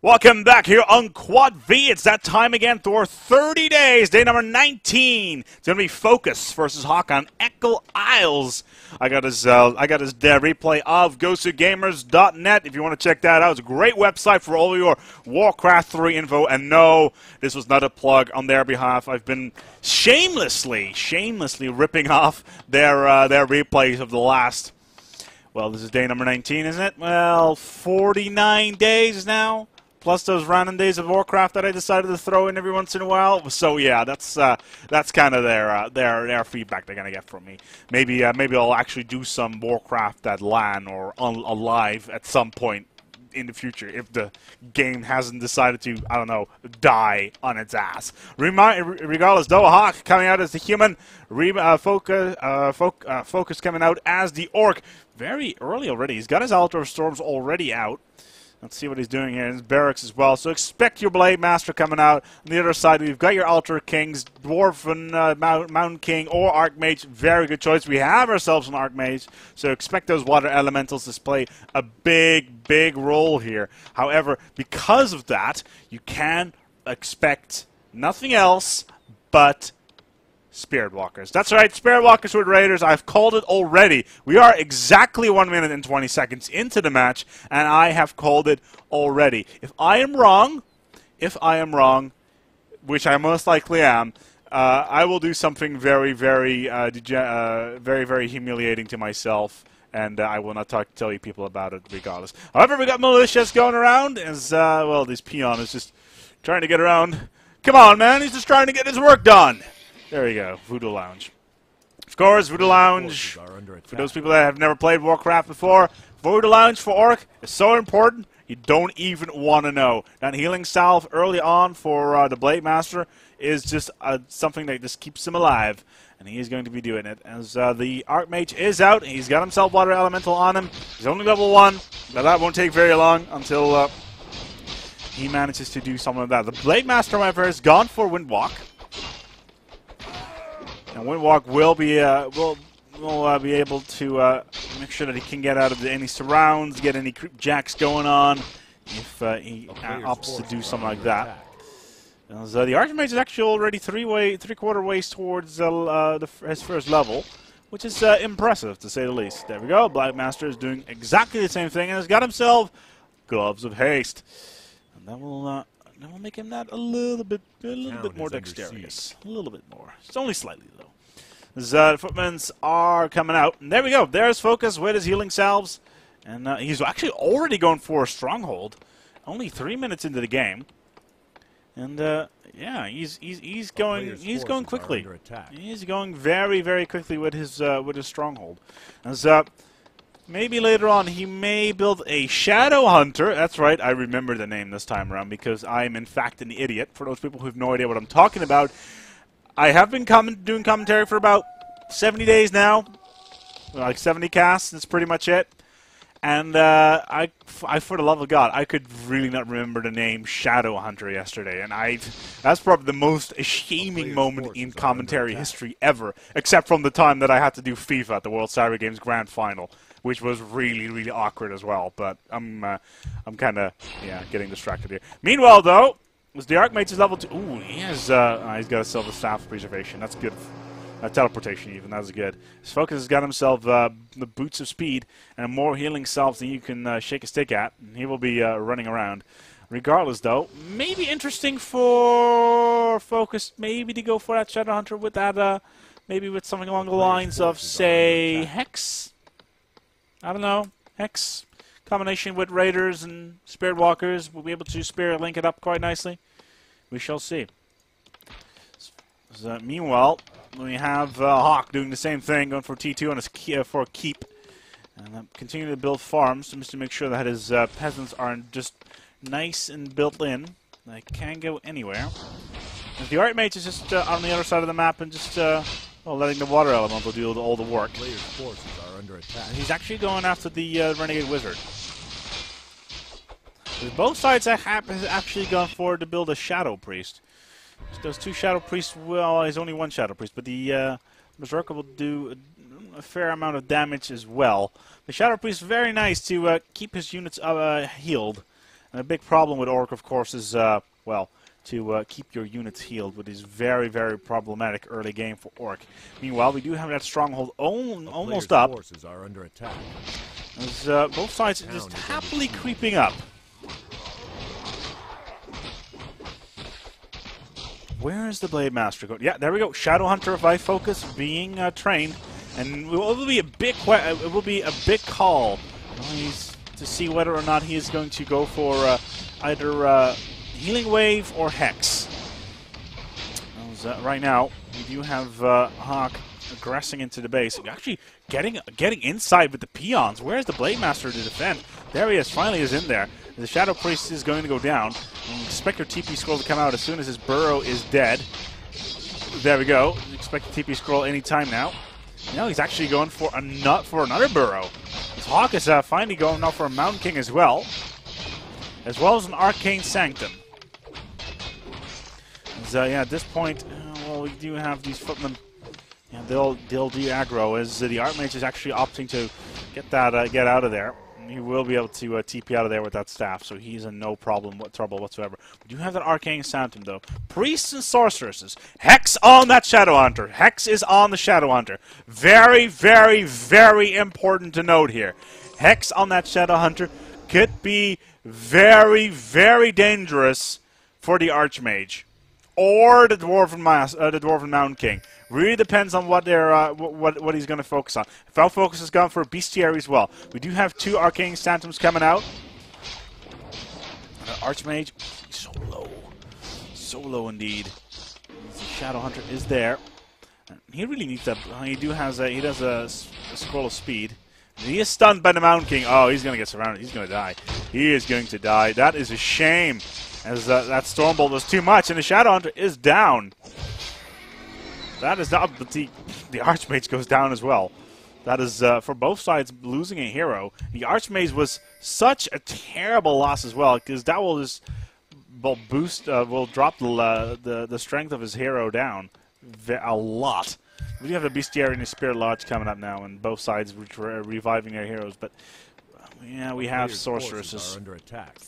Welcome back here on Quad V. It's that time again for 30 days, day number 19. It's going to be Focus versus Hawk on Echo Isles. I got his replay of GoToGamers.net. If you want to check that out, it's a great website for all your Warcraft 3 info. And no, this was not a plug on their behalf. I've been shamelessly ripping off their replays of the last. Well, this is day number 19, isn't it? Well, 49 days now. Plus those random days of Warcraft that I decided to throw in every once in a while. So yeah, that's kind of their feedback they're gonna get from me. Maybe I'll actually do some Warcraft at LAN or live at some point in the future if the game hasn't decided to, I don't know, die on its ass. Regardless, though, Hawk coming out as the human, Focus coming out as the orc. Very early already. He's got his Altar of Storms already out. Let's see what he's doing here in his barracks as well. So expect your Blade Master coming out. On the other side, we've got your Altar Kings, Dwarven Mountain King, or Archmage. Very good choice. We have ourselves an Archmage, so expect those Water Elementals to play a big role here. However, because of that, you can expect nothing else but Spirit Walkers. That's right, Spirit Walkers with Raiders. I've called it already. We are exactly 1 minute and 20 seconds into the match, and I have called it already. If I am wrong, which I most likely am, I will do something very humiliating to myself, and I will not tell you people about it regardless. However, we got militias going around, as well, this peon is just trying to get around. Come on, man, he's just trying to get his work done. There you go, Voodoo Lounge. Of course, Voodoo Lounge, for those people that have never played Warcraft before, Voodoo Lounge for Orc is so important, you don't even want to know. That healing salve early on for the Blade Master is just something that just keeps him alive, and he is going to be doing it. As the Archmage is out, he's got himself Water Elemental on him. He's only level 1, but that won't take very long until he manages to do something like that. The Blade Master, however, has gone for Windwalk. And Windwalk will be able to make sure that he can get out of any surrounds, get any creep jacks going on, if he opts to do something like that. As, the Archmage is actually already three-quarter ways towards his first level, which is impressive to say the least. There we go. Black Master is doing exactly the same thing and has got himself Gloves of Haste, and that will make him that a little bit more dexterous. A little bit more. It's only slightly, though. The footmans are coming out. And there we go. There's Focus with his healing salves. And he's actually already going for a stronghold. Only 3 minutes into the game. And yeah, he's going quickly. He's going very quickly with his stronghold. As maybe later on, he may build a Shadow Hunter. That's right, I remember the name this time around because I'm, in fact, an idiot. For those people who have no idea what I'm talking about, I have been doing commentary for about 70 days now. Like 70 casts, that's pretty much it. And I, for the love of God, I could really not remember the name Shadow Hunter yesterday. And that's probably the most shaming moment in commentary history ever, except from the time that I had to do FIFA at the World Cyber Games Grand Final, which was really awkward as well. But I'm kind of getting distracted here. Meanwhile, though, was the Archmage is level 2. Ooh, he's got a Silver Staff Preservation. That's good. Teleportation even. That's good. His Focus has got himself the Boots of Speed and more healing salves than you can shake a stick at. And he will be running around. Regardless, though, maybe interesting for Focus maybe to go for that Shadow Hunter with that maybe with something along the lines of, say, Hex. I don't know. Hex. Combination with Raiders and Spirit Walkers. We'll be able to Spirit link it up quite nicely. We shall see. So, meanwhile, we have Hawk doing the same thing, going for T2 and for a keep. And continuing to build farms just to make sure that his peasants are just nice and built in. They can't go anywhere. And the Archmage is just on the other side of the map and just letting the Water Elemental do all the work. Players' forces are under attack. And he's actually going after the Renegade Wizard. Both sides have actually gone forward to build a Shadow Priest. Those two Shadow Priests, well, he's only one Shadow Priest, but the Berserker will do a fair amount of damage as well. The Shadow Priest is very nice to keep his units healed. And a big problem with Orc, of course, is, well, to keep your units healed, which is very, very problematic early game for Orc. Meanwhile, we do have that stronghold almost up. Forces are under attack. As both sides are just happily creeping up. Where is the Blade Master going? Yeah, there we go. Shadowhunter Revive Focus being trained, and it will be a big call to see whether or not he is going to go for either Healing Wave or Hex. Right now, we do have Hawk aggressing into the base. Actually, getting inside with the peons. Where's the Blade Master to defend? There he is. Finally, is in there. The Shadow Priest is going to go down. Expect your TP scroll to come out as soon as his burrow is dead. There we go. Expect the TP scroll anytime now. Now he's actually going for another burrow. This Hawk is finally going now for a Mountain King as well as an Arcane Sanctum. Yeah, at this point, well, we do have these footmen. Yeah, they'll do aggro as the Archmage is actually opting to get out of there. He will be able to TP out of there with that staff, so he's in no trouble whatsoever. We do have that Arcane Sanctum, though. Priests and Sorceresses. Hex on that Shadowhunter. Hex is on the Shadowhunter. Very, very, very important to note here. Hex on that Shadowhunter could be very, very dangerous for the Archmage or the Dwarven Mountain King. Really depends on what he's going to focus on. Foul Focus has gone for a Bestiary as well. We do have 2 Arcane Sanctums coming out. Archmage, so low indeed. The Shadowhunter is there. He really needs that. He does a scroll of speed. He is stunned by the Mountain King. Oh, he's going to get surrounded. He's going to die. He is going to die. That is a shame, as that Stormbolt was too much, and the Shadowhunter is down. That is not, but the Archmage goes down as well. That is, for both sides, losing a hero. The Archmage was such a terrible loss as well, because that will just will drop the strength of his hero down a lot. We do have the Bestiary and the Spirit Lodge coming up now, and both sides reviving their heroes. But yeah, we have Sorceresses. Under attack.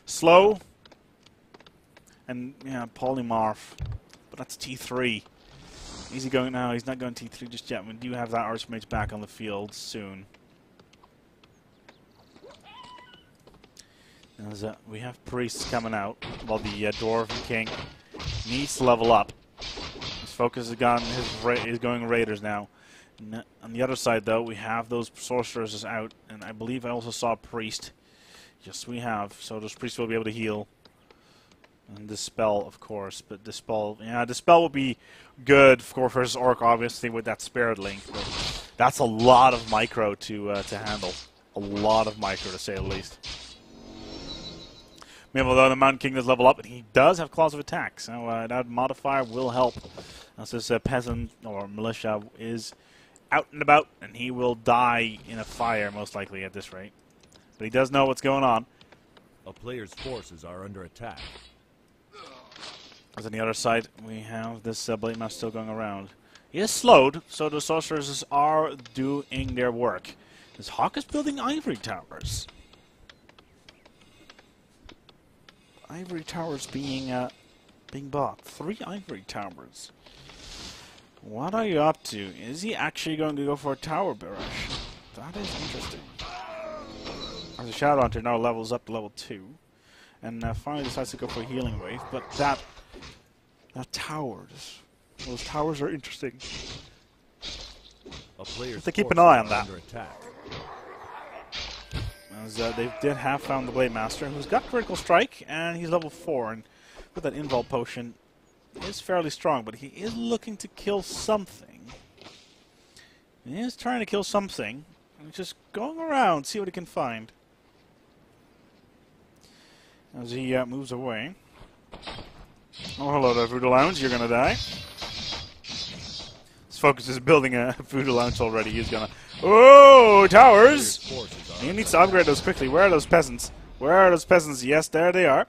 Slow, and yeah, Polymorph, but that's T3. Is he going now? He's not going T3 just yet. We do have that Archmage back on the field soon. We have Priests coming out, while the Dwarven King needs to level up. His focus is gone. He's going Raiders now. On the other side, though, we have those Sorcerers out, and I believe I also saw a Priest. Yes, we have. So those Priests will be able to heal. And Dispel, of course, but Dispel will be good, of course, versus Orc, obviously, with that Spirit Link. But that's a lot of micro to handle. A lot of micro, to say the least. Although the Mountain King does level up, and he does have Claws of Attack, so that modifier will help. As this peasant or militia is out and about, and he will die in a fire, most likely, at this rate. But he does know what's going on. A player's forces are under attack. As on the other side, we have this Blade Master still going around. He is slowed, so the Sorcerers are doing their work. This Hawk is building Ivory Towers. Ivory Towers being bought. 3 Ivory Towers. What are you up to? Is he actually going to go for a Tower Barrage? That is interesting. As the Shadowhunter now levels up to level 2. And finally decides to go for a Healing Wave, but that towers. Those towers are interesting. Have to keep an eye on that. As they did have found the Blade Master, who's got Critical Strike, and he's level 4, and with that Invul Potion, is fairly strong, but he is looking to kill something. He is trying to kill something, and just going around, see what he can find. As he moves away. Oh, hello there, Voodoo Lounge. You're going to die. His focus is building a Voodoo Lounge already. He's going to... Oh, towers! He needs to upgrade those quickly. Where are those peasants? Where are those peasants? Yes, there they are.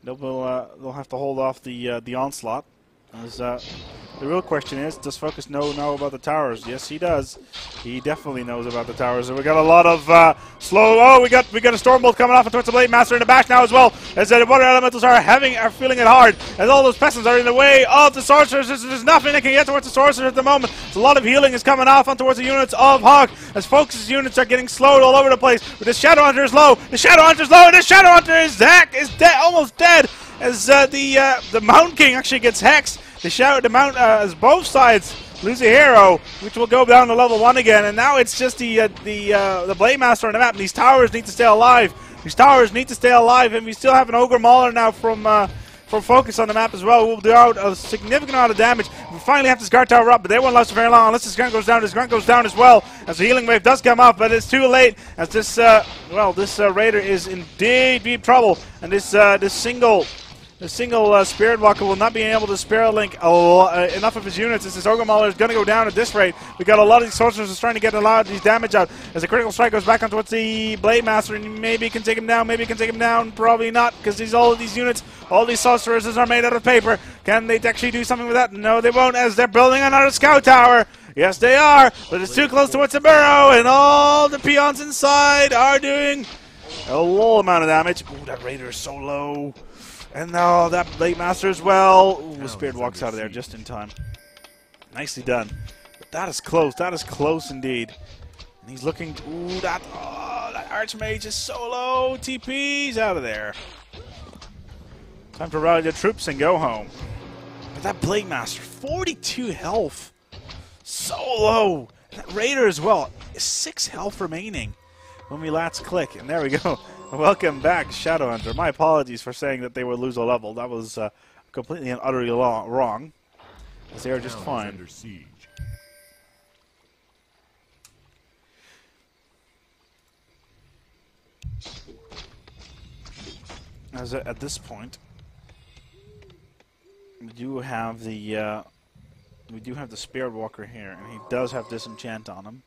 They'll have to hold off the onslaught. As, The real question is, does Focus know about the towers? Yes, he does. He definitely knows about the towers. And we got a lot of slow. Oh, we got a Stormbolt coming off towards the Blade Master in the back now as well. As the Water Elementals are feeling it hard. As all those peasants are in the way of the Sorcerers. There's nothing they can get towards the Sorcerers at the moment. So a lot of healing is coming off on towards the units of Hawk. As Focus's units are getting slowed all over the place. But the Shadow Hunter is low. The Shadow Hunter is low. And the Shadow Hunter is dead, almost dead. As the Mountain King actually gets hexed. As both sides lose a hero, which will go down to level 1 again, and now it's just the Blade Master on the map. And these towers need to stay alive. These towers need to stay alive, and we still have an Ogre Mauler now from Focus on the map as well. We'll do out a significant amount of damage. We finally have this guard tower up, but they won't last for very long unless this grunt goes down. This grunt goes down as well, as the healing wave does come up, but it's too late. As this Raider is in deep trouble, and this single Spirit Walker will not be able to Spirit Link enough of his units. As this Ogre Mauler is going to go down at this rate. We got a lot of these Sorcerers trying to get a lot of these damage out. As the Critical Strike goes back on towards the Blade Master, and maybe he can take him down, maybe he can take him down. Probably not, because all of these units, all these Sorcerers are made out of paper. Can they actually do something with that? No, they won't, as they're building another Scout Tower. Yes, they are, but it's too close towards the burrow, and all the peons inside are doing a low amount of damage. Ooh, that Raider is so low. And now that Blade Master as well. Ooh, the Spirit walks out of there just in time. Nicely done. But that is close. That is close indeed. And he's looking. Ooh, that Archmage is so low. TP's out of there. Time to rally the troops and go home. But that Blade Master, 42 health. So low. And that Raider as well. 6 health remaining when we last click. And there we go. Welcome back, Shadowhunter. My apologies for saying that they would lose a level. That was completely and utterly wrong. As they are just fine. Under siege. As at this point, we do have the Spirit Walker here, and he does have Disenchant on him.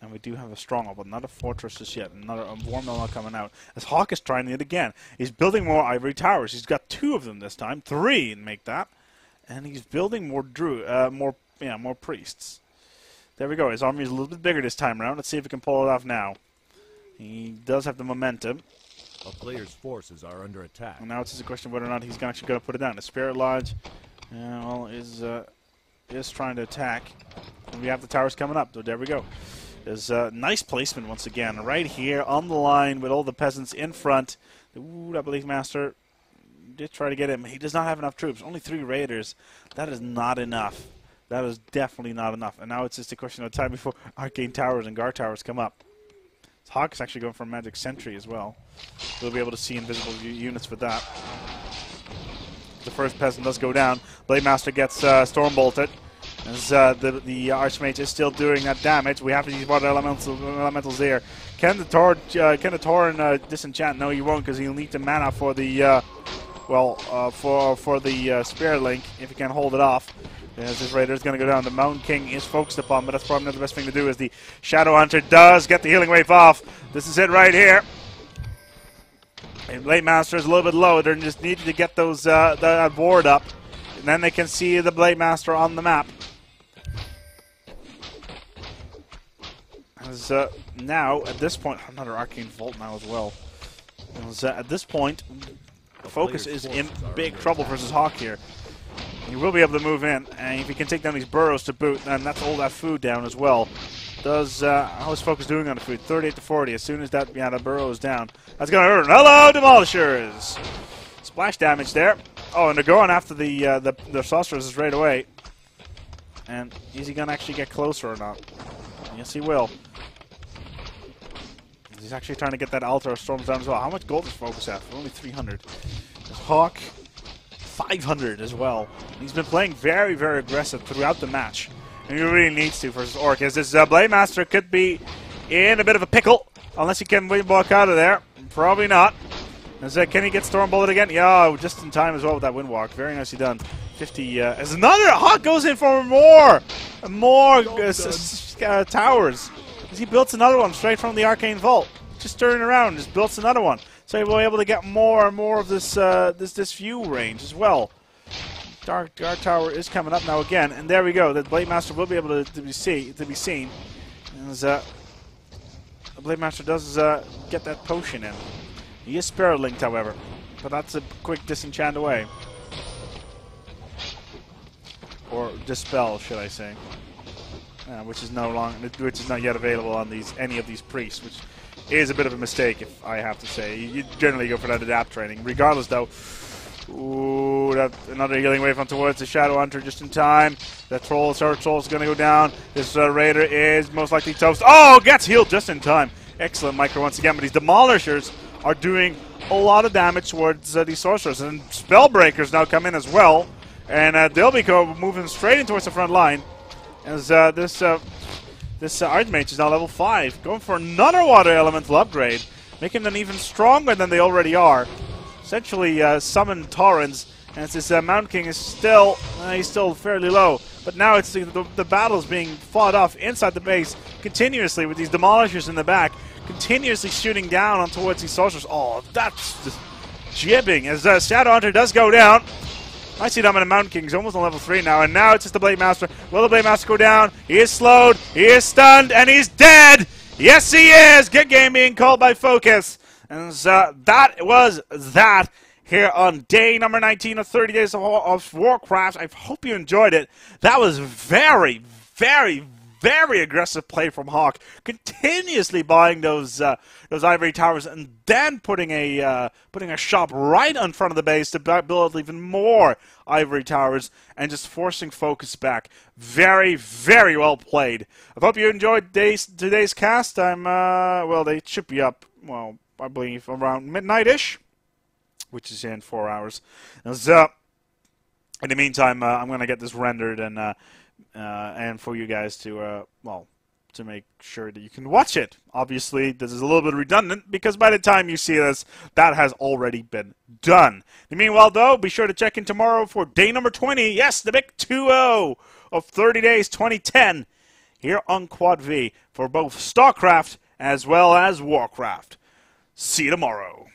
And we do have a Stronghold, but not a Fortress just yet. Another War Mill coming out. As Hawk is trying it again. He's building more Ivory Towers. He's got 2 of them this time. 3 and make that. And he's building more more priests. There we go. His army is a little bit bigger this time around. Let's see if he can pull it off now. He does have the momentum. A player's forces are under attack. And now it's just a question of whether or not he's actually going to put it down. The Spirit Lodge is trying to attack. And we have the towers coming up. So there we go. There's a nice placement once again, right here on the line with all the peasants in front. Ooh, that Blade Master did try to get him. He does not have enough troops. Only 3 Raiders. That is not enough. That is definitely not enough. And now it's just a question of time before Arcane Towers and Guard Towers come up. Hawk is actually going for Magic Sentry as well. We'll be able to see invisible units with that. The first peasant does go down. Blade Master gets Stormbolted. As the Archmage is still doing that damage. We have these Water Elementals there. Can the Tauren disenchant? No, he won't, because he'll need the mana for the for the Spirit Link if he can hold it off. As this Raider is going to go down. The Mountain King is focused upon, but that's probably not the best thing to do. As the Shadow Hunter does get the healing wave off. This is it right here. And Blade Master is a little bit low. They just need to get those that board up, and then they can see the Blade Master on the map. As now, at this point, another Arcane Vault now as well. As, at this point, Focus is in big trouble versus Hawk here. He will be able to move in, and if he can take down these burrows to boot, then that's all that food down as well. How is Focus doing on the food? 38 to 40. As soon as that burrow is down, that's going to hurt. Hello, Demolishers! Splash damage there. Oh, and they're going after the Sorcerers right away. And is he going to actually get closer or not? Yes, he will. He's actually trying to get that Altar of Storms down as well. How much gold does Focus have? Only 300. There's Hawk, 500 as well. He's been playing very, very aggressive throughout the match. And he really needs to versus Orc, as this Blade Master could be in a bit of a pickle, unless he can walk out of there. Probably not. As, can he get Stormbolted again? Yeah, just in time as well with that Windwalk. Very nicely done. 50, as another Hawk goes in for more towers. As he builds another one straight from the Arcane Vault. Just turning around, just builds another one. So he'll be able to get more and more of this view range as well. Dark Tower is coming up now again, and there we go. The Blade Master will be able to be seen. As the Blade Master does get that potion in. He is Spirit Linked, however, but that's a quick disenchant away, or dispel, should I say? Which is not yet available on any of these priests, which is a bit of a mistake, if I have to say. You generally go for that adapt training. Regardless, though. Ooh, another healing wave on towards the Shadow Hunter just in time. The Troll's going to go down. This Raider is most likely toast. Oh, gets healed just in time. Excellent micro once again, but these Demolishers are doing a lot of damage towards these Sorcerers. And Spellbreakers now come in as well. And they'll be moving straight in towards the front line. As this Archmage is now level 5. Going for another Water Elemental upgrade. Making them even stronger than they already are. Essentially summon Torrents, and this Mountain King is still he's still fairly low, but now it's the battle's being fought off inside the base continuously with these Demolishers in the back, continuously shooting down on towards these Sorcerers. Oh, that's just jibbing as Shadow Hunter does go down. I see them in a Mountain King. He's almost on level 3 now, and now it's just the Blade Master. Will the Blade Master go down? He is slowed, he is stunned, and he's dead! Yes, he is! Good game being called by Focus. And that was that here on day number 19 of 30 Days of Warcraft. I hope you enjoyed it. That was very, very, very aggressive play from Hawk, continuously buying those ivory towers and then putting a shop right in front of the base to build even more ivory towers and just forcing Focus back. Very, very well played. I hope you enjoyed today's cast. Well, they should be up, well, I believe around midnight-ish, which is in 4 hours. So, in the meantime, I'm going to get this rendered and for you guys to, well, to make sure that you can watch it. Obviously, this is a little bit redundant because by the time you see this, that has already been done. Meanwhile, though, be sure to check in tomorrow for day number 20. Yes, the big 2-0 of 30 Days 2010 here on Quad V for both StarCraft as well as Warcraft. See you tomorrow.